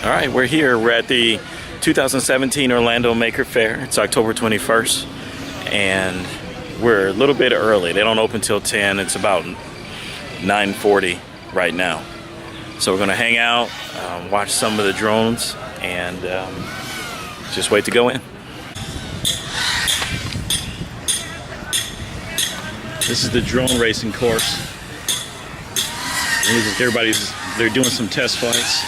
All right, we're here. We're at the 2017 Orlando Maker Faire. It's October 21st, and we're a little bit early. They don't open till 10. It's about 9:40 right now. So we're gonna hang out, watch some of the drones, and just wait to go in. This is the drone racing course. They're doing some test flights.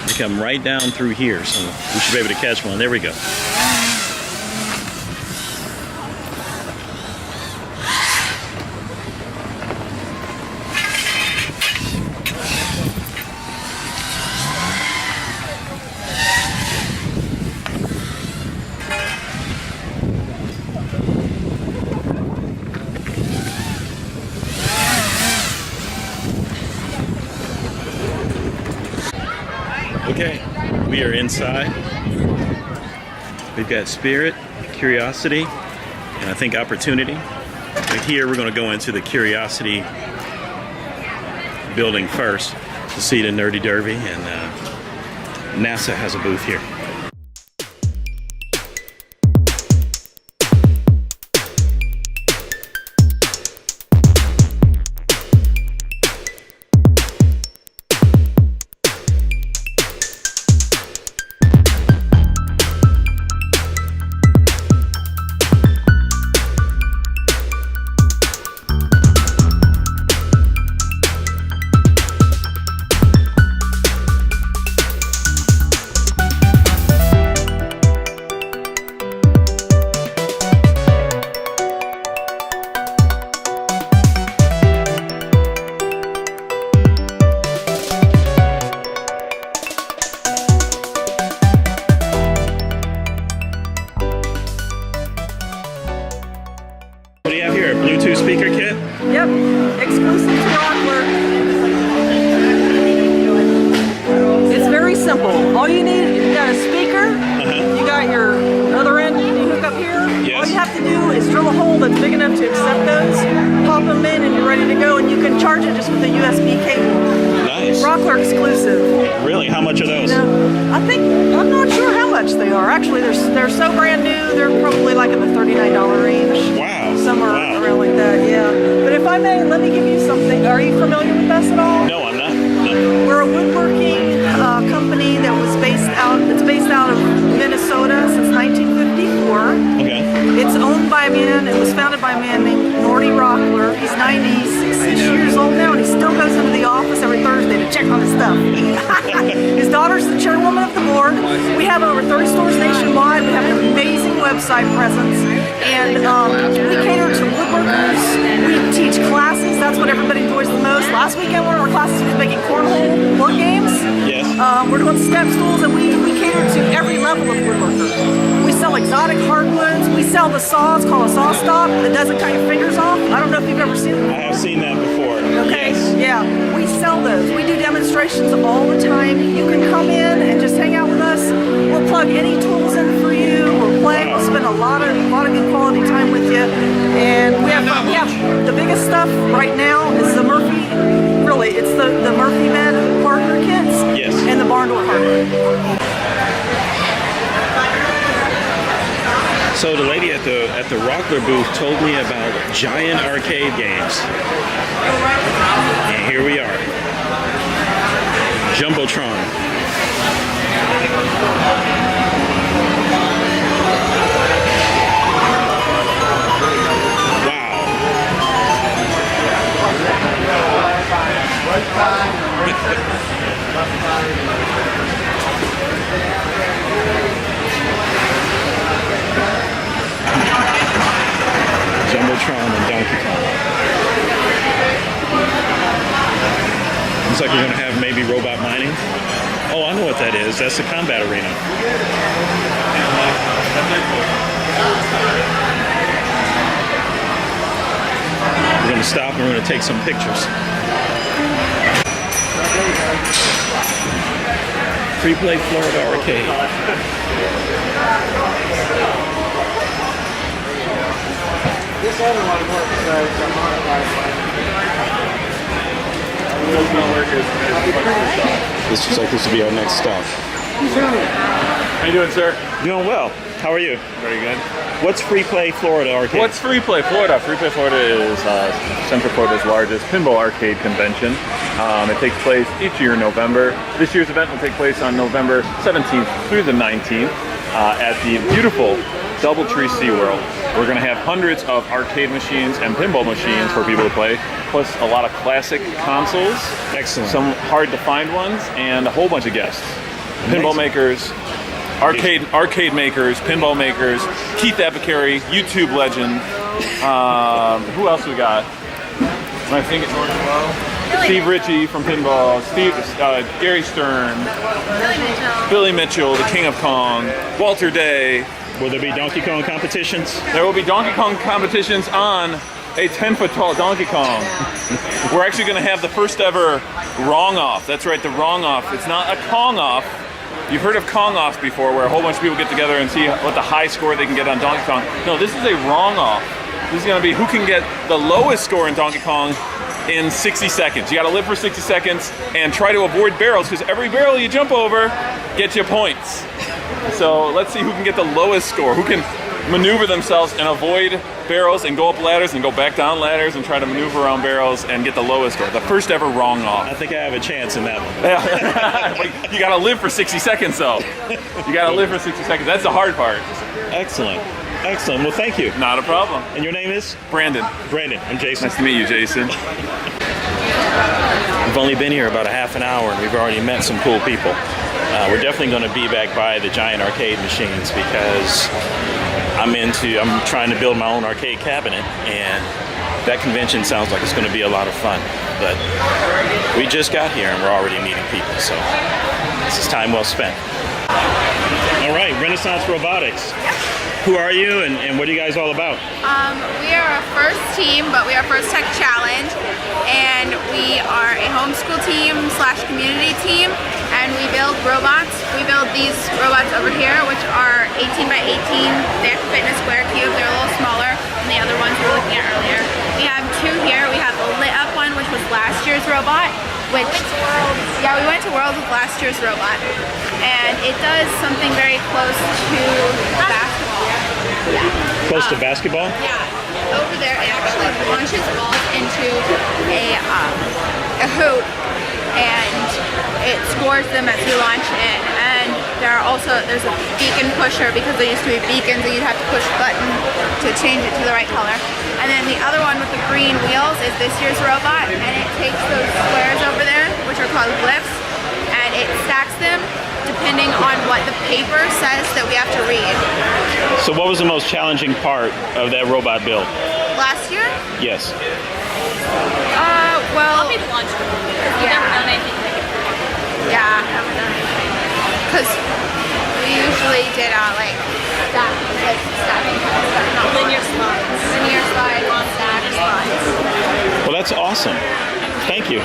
They come right down through here, so we should be able to catch one. There we go. Okay, we are inside. We've got Spirit, Curiosity, and I think Opportunity. Right here, we're going to go into the Curiosity building first to see the Nerdy Derby, and NASA has a booth here. What do you have here? A Bluetooth speaker kit? Yep, exclusive to Rockler. It's very simple. All you need, you got a speaker, you got your other end you hook up here. Yes. All you have to do is drill a hole that's big enough to accept those, pop them in, and you're ready to go. And you can charge it just with a USB cable. Nice. Rockler exclusive. Really? How much are those? I'm not sure how much they are. Actually, they're so brand new. They're probably like in the $39 range. Wow. Somewhere around like that, yeah. But if I may, let me give you something. Are you familiar with us at all? No, I'm not. No. We're a woodworking company that's based out of Minnesota since 1954. Okay. It's owned by a man. It was founded by a man named Nordy Rockler. He's 96 years old now, and he still goes into the office every Thursday to check on his stuff. His daughter's the chairwoman of the board. We have over 30 stores nationwide. We have an amazing website presence, and we cater to woodworkers. We teach classes. That's what everybody enjoys the most. Last weekend, one of our classes was making cornhole board games. Yes. We're doing step stools, and we cater to every level of woodworker. We sell exotic hardwoods. We sell the saw. It's called a saw stop that doesn't cut your fingers off. I don't know if you've ever seen it. I have seen that before. Okay, Yes. yeah, we sell those. We do demonstrations all the time. You can come in and just hang out with us. We'll plug any tools in for you. We'll play. We'll spend a lot of good quality time with you. And we have the biggest stuff right now is the Murphy. Really, it's the Murphy bed partner kits. Yes. And the barn door hardware. So the lady at the Rockler booth told me about giant arcade games. And here we are. Jumbotron. Jumbotron and Donkey Kong. Looks like we're going to have maybe robot mining. Oh, I know what that is. That's the combat arena. We're going to stop and we're going to take some pictures. Free Play Florida Arcade. This other one works, so it's a modified one. This looks like this will be our next stop. How you doing, sir? Doing well. How are you? Very good. What's Free Play Florida Arcade? What's Free Play Florida? Free Play Florida is Central Florida's largest pinball arcade convention. It takes place each year in November. This year's event will take place on November 17th through the 19th at the beautiful Doubletree SeaWorld. We're going to have hundreds of arcade machines and pinball machines for people to play, plus a lot of classic consoles. Excellent. Some hard to find ones, and a whole bunch of guests. Pinball makers, arcade makers, pinball makers, Keith Epicary, YouTube legend. Who else we got? I think it's Steve Ritchie from pinball, Gary Stern, Billy Mitchell, the King of Kong, Walter Day. Will there be Donkey Kong competitions? There will be Donkey Kong competitions on a 10-foot tall Donkey Kong. We're actually going to have the first ever wrong off. That's right, the wrong off. It's not a Kong off. You've heard of Kong offs before, where a whole bunch of people get together and see what the high score they can get on Donkey Kong. No, this is a wrong off. This is going to be who can get the lowest score in Donkey Kong in 60 seconds. You got to live for 60 seconds and try to avoid barrels, because every barrel you jump over gets you points. So let's see who can get the lowest score, who can maneuver themselves and avoid barrels and go up ladders and go back down ladders and try to maneuver around barrels and get the lowest score. The first ever wrong off. I think I have a chance in that one. Yeah. You gotta live for 60 seconds though. You gotta live for 60 seconds. That's the hard part. Excellent. Excellent. Well, thank you. Not a problem. And your name is? Brandon. Brandon. I'm Jason. Nice to meet you, Jason. We've only been here about a half an hour and we've already met some cool people. We're definitely going to be back by the giant arcade machines because I'm trying to build my own arcade cabinet, and that convention sounds like it's going to be a lot of fun. But we just got here and we're already meeting people, so this is time well spent. All right, Renaissance Robotics. Who are you and what are you guys all about? We are a first team, but we are First Tech Challenge, and we are a homeschool team / community team, and we build robots. We build these robots over here, which are 18 by 18. They have to fit in a square cube. They're a little smaller than the other ones we were looking at earlier. We have two here. We have the lit up one, which was last year's robot, which, yeah, we went to Worlds with last year's robot, and it does something very close to basketball. Yeah. Close to basketball? Yeah. Over there, it actually launches balls into a hoop, and it scores them as you launch in. And there's a beacon pusher, because there used to be beacons and you'd have to push a button to change it to the right color. And then the other one with the green wheels is this year's robot, and it takes those squares over there, which are called glyphs, and it stacks them depending on what the paper says that we have to read. So what was the most challenging part of that robot build? Last year? Yes. Well, Probably the launch room. We've never done anything like it. yeah, because we usually did like stacking, not Linear slides. linear slides, stack slides. Well, that's awesome. Thank you.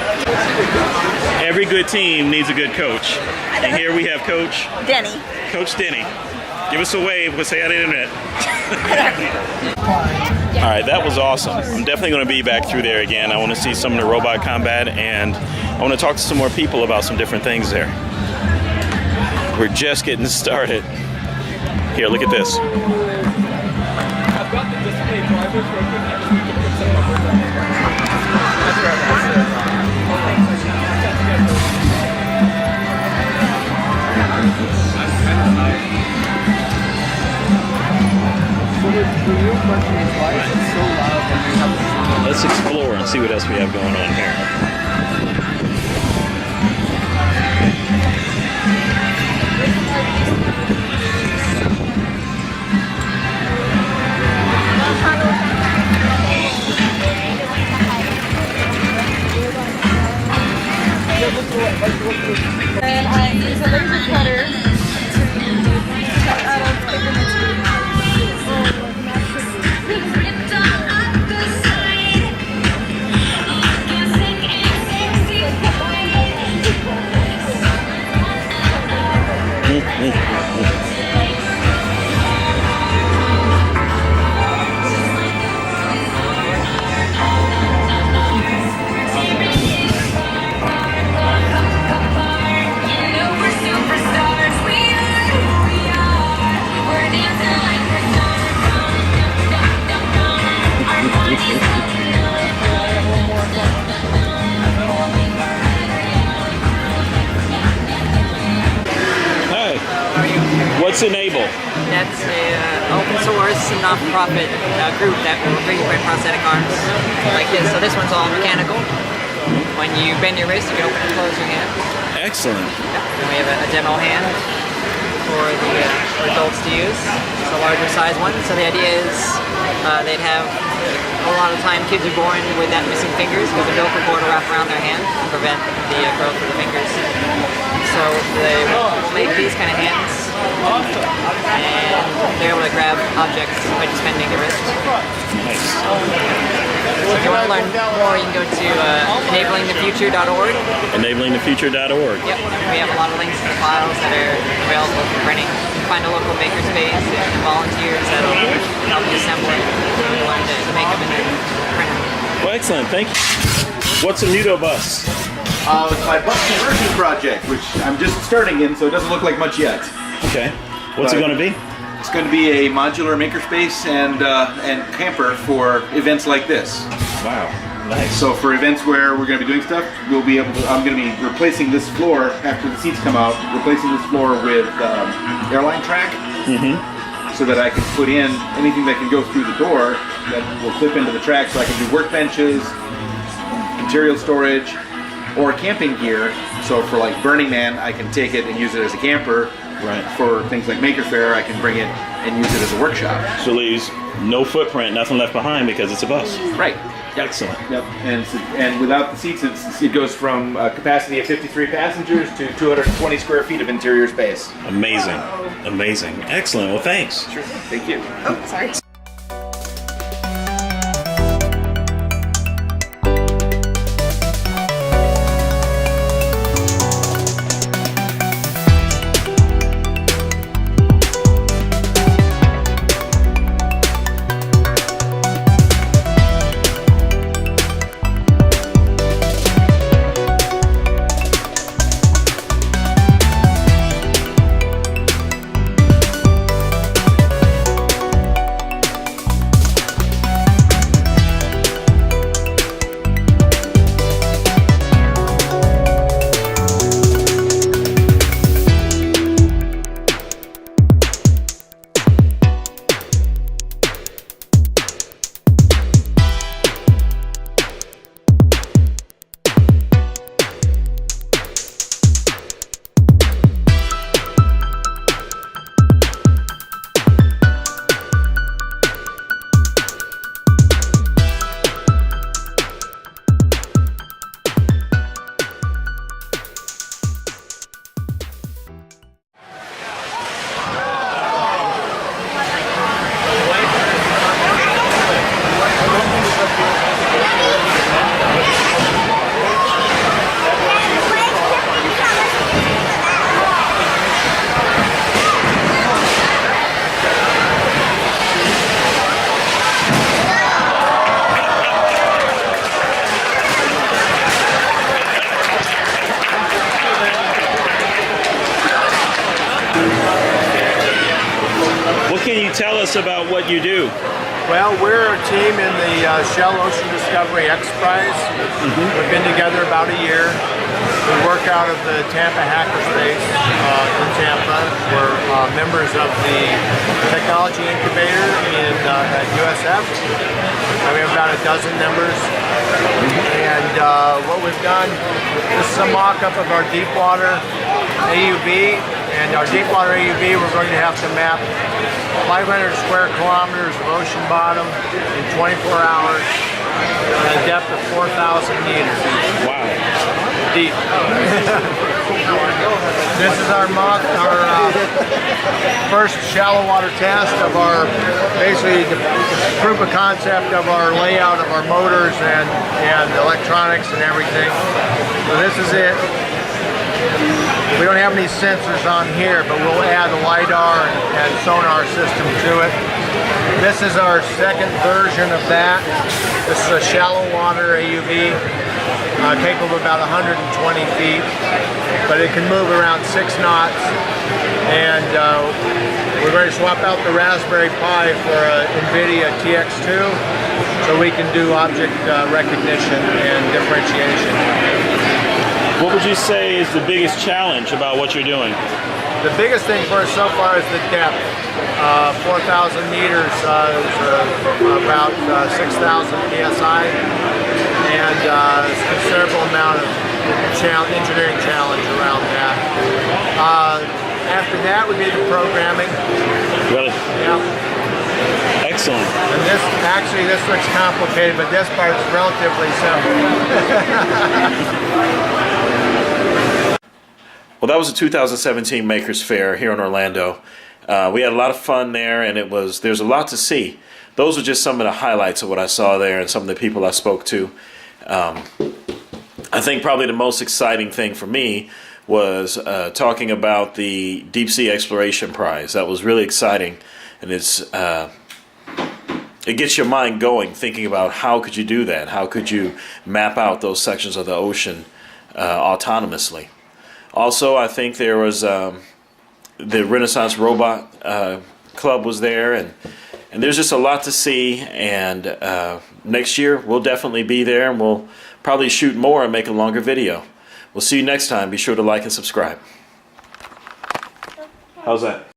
Every good team needs a good coach. And here we have Coach Denny. Coach Denny. Give us a wave. We'll say on the internet. All right, that was awesome. I'm definitely going to be back through there again. I want to see some of the robot combat, and I want to talk to some more people about some different things there. We're just getting started. Here, look at this. I've got the display drivers real quick. Let's explore and see what else we have going on here. And I use a laser cutter to cut out of paper material. What's Enable? That's an open source non-profit group that will bring prosthetic arms like this. So this one's all mechanical. When you bend your wrist, you can open and close your hand. Excellent. And we have a demo hand for the adults to use. It's a larger size one. So the idea is they'd have a lot of time kids are born with that missing fingers because the umbilical cord will wrap around their hand and prevent the growth of the fingers. So they will make these kind of hands, and they're able to grab objects by just bending the wrist. Nice. So if you want to learn more, you can go to enablingthefuture.org. Enablingthefuture.org. Yep, we have a lot of links to the files that are available for printing. You can find a local makerspace and volunteers that'll help you assemble it. You learn to make them and then print them. Well, excellent. Thank you. What's a Mutobus? It's my bus conversion project, which I'm just starting in, so it doesn't look like much yet. Okay. What's it going to be? It's going to be a modular makerspace and camper for events like this. Wow. Nice. So for events where we're going to be doing stuff, we'll be able to. I'm going to be replacing this floor after the seats come out. Replacing this floor with airline track, so that I can put in anything that can go through the door that will clip into the track, so I can do workbenches, material storage, or camping gear. So for like Burning Man, I can take it and use it as a camper. Right. For things like Maker Faire, I can bring it and use it as a workshop. So leaves no footprint, nothing left behind because it's a bus. Right. Excellent. Yep. And without the seats, it goes from a capacity of 53 passengers to 220 square feet of interior space. Amazing. Amazing. Excellent. Well, thanks. Sure. Thank you. Oh, sorry. Tell us about what you do. Well, we're a team in the Shell Ocean Discovery X Prize. We've been together about a year. We work out of the Tampa Hackerspace in Tampa. We're members of the Technology Incubator at USF. We have about a dozen members. And what we've done, this is a mock-up of our deep water AUV. And our deep water AUV, we're going to have to map 500 square kilometers of ocean bottom in 24 hours at a depth of 4,000 meters. Wow. Deep. This is our first shallow water test of our, basically the proof of concept of our layout of our motors and electronics and everything. So this is it. We don't have any sensors on here, but we'll add a LiDAR and sonar system to it. This is our second version of that. This is a shallow water AUV, capable of about 120 feet, but it can move around 6 knots. And we're going to swap out the Raspberry Pi for a NVIDIA TX2, so we can do object recognition and differentiation. What would you say is the biggest challenge about what you're doing? The biggest thing for us so far is the depth. 4,000 meters is about 6,000 psi, and a considerable amount of engineering challenge around that. After that would be the programming. Really? Yeah. Excellent. And this looks complicated, but this part is relatively simple. Well, that was the 2017 Makers Faire here in Orlando. We had a lot of fun there, and there's a lot to see. Those are just some of the highlights of what I saw there and some of the people I spoke to. I think probably the most exciting thing for me was talking about the Deep Sea Exploration Prize. That was really exciting, and it gets your mind going, thinking about how could you do that? How could you map out those sections of the ocean autonomously? Also, I think there was the Renaissance Robot Club was there, and there's just a lot to see. And next year we'll definitely be there, and we'll probably shoot more and make a longer video. We'll see you next time. Be sure to like and subscribe. How's that?